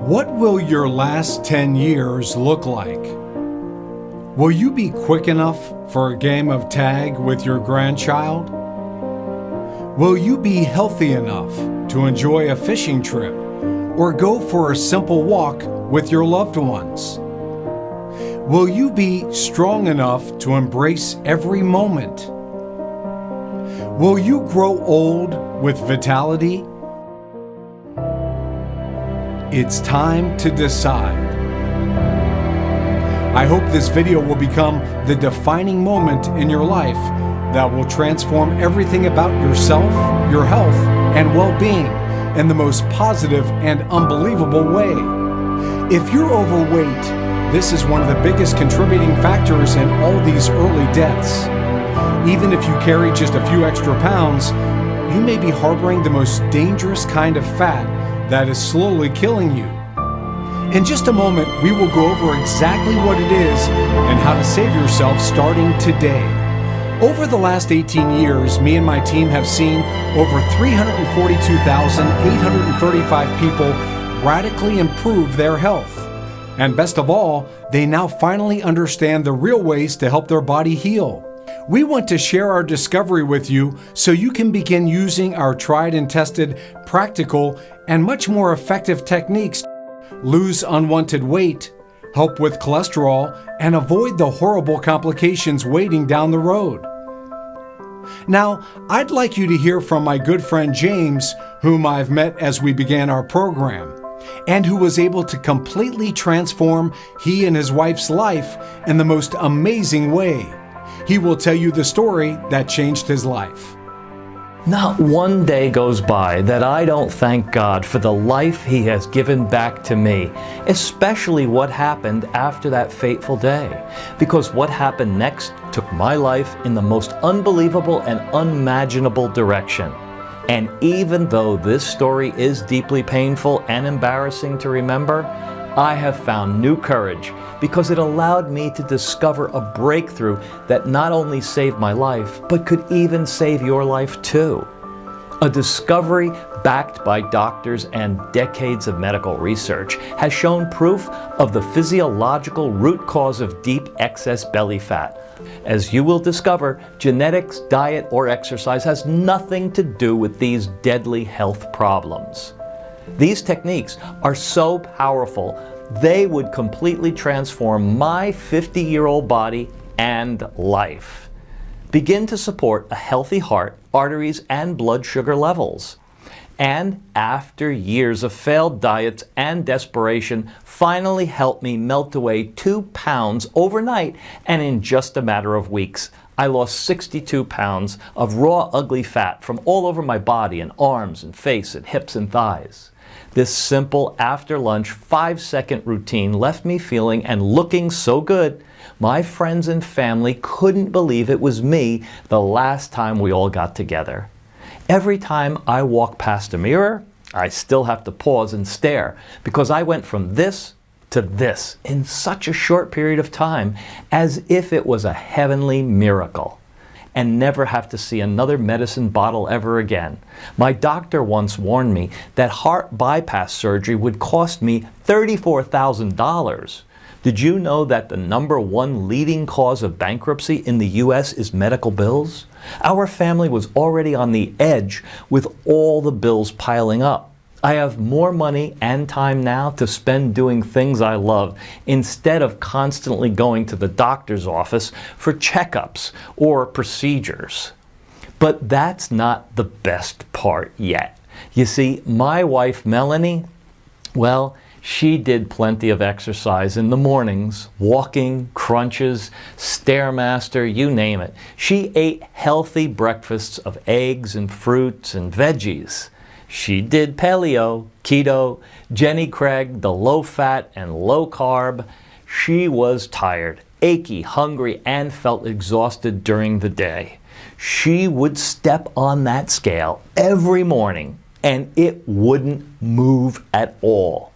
What will your last 10 years look like? Will you be quick enough for a game of tag with your grandchild? Will you be healthy enough to enjoy a fishing trip or go for a simple walk with your loved ones? Will you be strong enough to embrace every moment? Will you grow old with vitality? It's time to decide. I hope this video will become the defining moment in your life that will transform everything about yourself, your health, and well-being in the most positive and unbelievable way. If you're overweight, this is one of the biggest contributing factors in all these early deaths. Even if you carry just a few extra pounds, you may be harboring the most dangerous kind of fat that is slowly killing you. In just a moment, we will go over exactly what it is and how to save yourself starting today. Over the last 18 years, me and my team have seen over 342,835 people radically improve their health. And best of all, they now finally understand the real ways to help their body heal. We want to share our discovery with you so you can begin using our tried and tested, practical, and much more effective techniques. Lose unwanted weight, help with cholesterol, and avoid the horrible complications waiting down the road. Now, I'd like you to hear from my good friend James, whom I've met as we began our program, and who was able to completely transform he and his wife's life in the most amazing way. He will tell you the story that changed his life. Not one day goes by that I don't thank God for the life He has given back to me, especially what happened after that fateful day. Because what happened next took my life in the most unbelievable and unimaginable direction. And even though this story is deeply painful and embarrassing to remember, I have found new courage because it allowed me to discover a breakthrough that not only saved my life, but could even save your life too. A discovery backed by doctors and decades of medical research has shown proof of the physiological root cause of deep excess belly fat. As you will discover, genetics, diet, or exercise has nothing to do with these deadly health problems. These techniques are so powerful, they would completely transform my 50-year-old body and life. Begin to support a healthy heart, arteries, and blood sugar levels. And after years of failed diets and desperation, finally helped me melt away 2 pounds overnight, and in just a matter of weeks, I lost 62 pounds of raw, ugly fat from all over my body and arms and face and hips and thighs. This simple after-lunch 5-second routine left me feeling and looking so good, my friends and family couldn't believe it was me the last time we all got together. Every time I walk past a mirror, I still have to pause and stare because I went from this to this in such a short period of time, as if it was a heavenly miracle. And never have to see another medicine bottle ever again. My doctor once warned me that heart bypass surgery would cost me $34,000. Did you know that the #1 leading cause of bankruptcy in the US is medical bills? Our family was already on the edge with all the bills piling up. I have more money and time now to spend doing things I love instead of constantly going to the doctor's office for checkups or procedures. But that's not the best part yet. You see, my wife Melanie, well, she did plenty of exercise in the mornings, walking, crunches, Stairmaster, you name it. She ate healthy breakfasts of eggs and fruits and veggies. She did paleo, keto, Jenny Craig, the low-fat and low-carb. She was tired, achy, hungry, and felt exhausted during the day. She would step on that scale every morning, and it wouldn't move at all.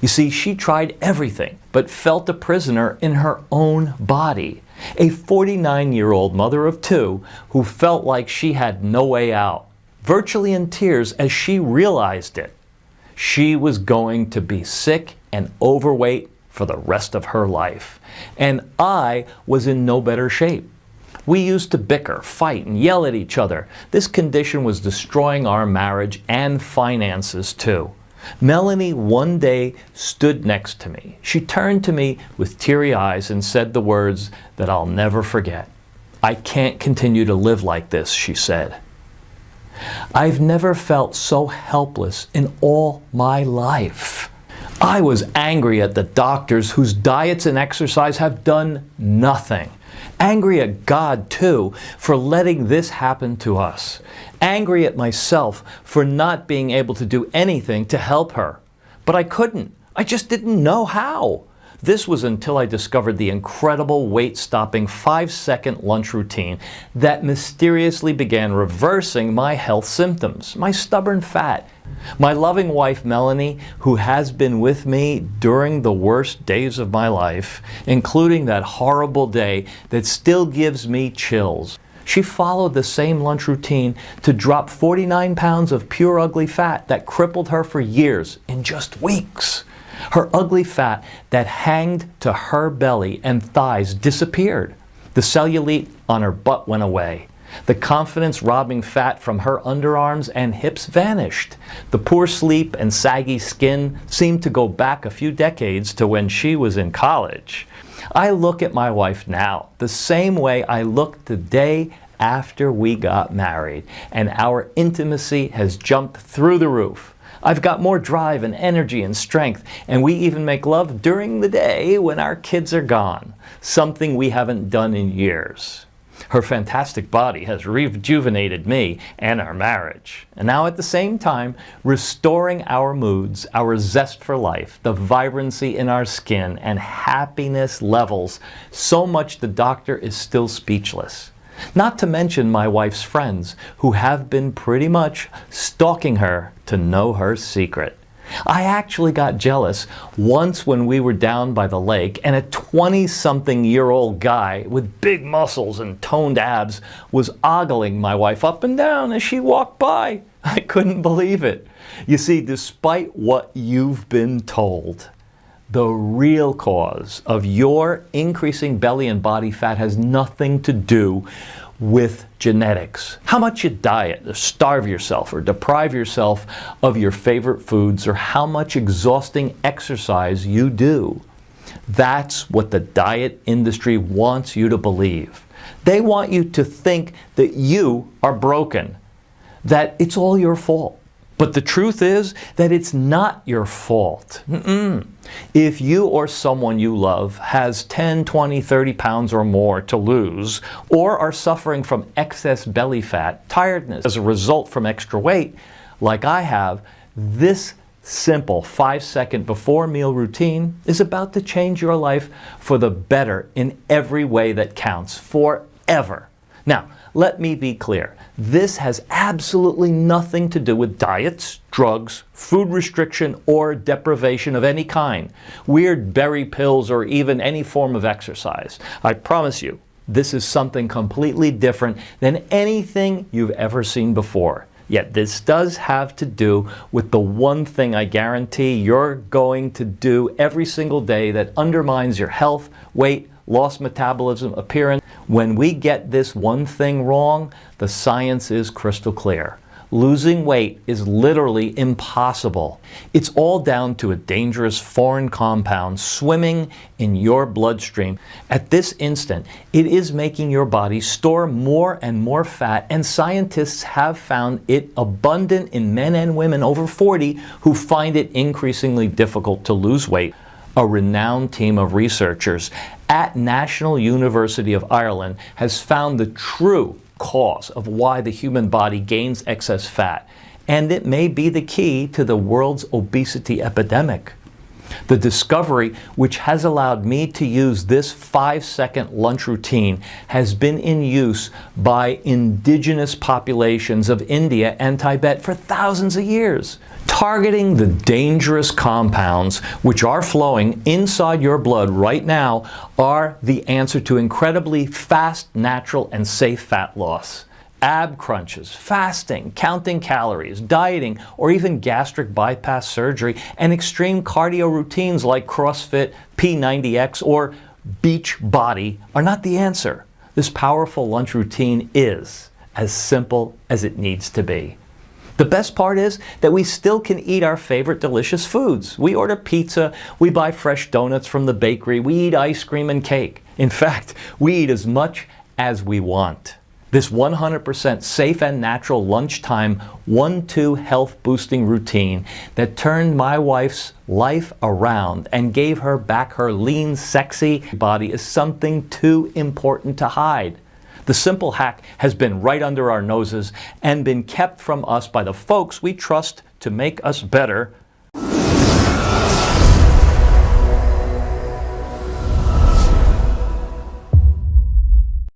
You see, she tried everything, but felt a prisoner in her own body. A 49-year-old mother of 2 who felt like she had no way out, virtually in tears as she realized it. she was going to be sick and overweight for the rest of her life. And I was in no better shape. We used to bicker, fight, and yell at each other. This condition was destroying our marriage and finances too. Melanie one day stood next to me. She turned to me with teary eyes and said the words that I'll never forget. "I can't continue to live like this," she said. "I've never felt so helpless in all my life." I was angry at the doctors whose diets and exercise have done nothing. Angry at God, too, for letting this happen to us. Angry at myself for not being able to do anything to help her. But I couldn't. I just didn't know how. This was until I discovered the incredible weight-stopping 5-second lunch routine that mysteriously began reversing my health symptoms, my stubborn fat. My loving wife, Melanie, who has been with me during the worst days of my life, including that horrible day that still gives me chills. She followed the same lunch routine to drop 49 pounds of pure ugly fat that crippled her for years in just weeks. Her ugly fat that hanged to her belly and thighs disappeared. The cellulite on her butt went away. The confidence-robbing fat from her underarms and hips vanished. The poor sleep and saggy skin seemed to go back a few decades to when she was in college. I look at my wife now the same way I looked the day after we got married, and our intimacy has jumped through the roof. I've got more drive and energy and strength, and we even make love during the day when our kids are gone, something we haven't done in years. Her fantastic body has rejuvenated me and our marriage. And now at the same time, restoring our moods, our zest for life, the vibrancy in our skin, and happiness levels so much the doctor is still speechless. Not to mention my wife's friends, who have been pretty much stalking her to know her secret. I actually got jealous once when we were down by the lake and a 20-something-year-old guy with big muscles and toned abs was ogling my wife up and down as she walked by. I couldn't believe it. You see, despite what you've been told, the real cause of your increasing belly and body fat has nothing to do with genetics. How much you diet, or starve yourself, or deprive yourself of your favorite foods, or how much exhausting exercise you do. That's what the diet industry wants you to believe. They want you to think that you are broken, that it's all your fault. But the truth is that it's not your fault. If you or someone you love has 10, 20, 30 pounds or more to lose, or are suffering from excess belly fat, tiredness as a result from extra weight, like I have, this simple 5-second before meal routine is about to change your life for the better in every way that counts, forever. Now, let me be clear. This has absolutely nothing to do with diets, drugs, food restriction, or deprivation of any kind, weird berry pills, or even any form of exercise. I promise you, this is something completely different than anything you've ever seen before. Yet this does have to do with the one thing I guarantee you're going to do every single day that undermines your health, weight, lost metabolism, appearance. When we get this one thing wrong, the science is crystal clear. Losing weight is literally impossible. It's all down to a dangerous foreign compound swimming in your bloodstream. At this instant, it is making your body store more and more fat, and scientists have found it abundant in men and women over 40 who find it increasingly difficult to lose weight. A renowned team of researchers at National University of Ireland has found the true cause of why the human body gains excess fat, and it may be the key to the world's obesity epidemic. The discovery, which has allowed me to use this 5-second lunch routine, has been in use by indigenous populations of India and Tibet for thousands of years. Targeting the dangerous compounds which are flowing inside your blood right now are the answer to incredibly fast, natural, and safe fat loss. ab crunches, fasting, counting calories, dieting, or even gastric bypass surgery, and extreme cardio routines like CrossFit, P90X, or Beach Body are not the answer. This powerful lunch routine is as simple as it needs to be. The best part is that we still can eat our favorite delicious foods. We order pizza, we buy fresh donuts from the bakery, we eat ice cream and cake. In fact, we eat as much as we want. This 100% safe and natural lunchtime 1-2 health boosting routine that turned my wife's life around and gave her back her lean, sexy body is something too important to hide. The simple hack has been right under our noses and been kept from us by the folks we trust to make us better,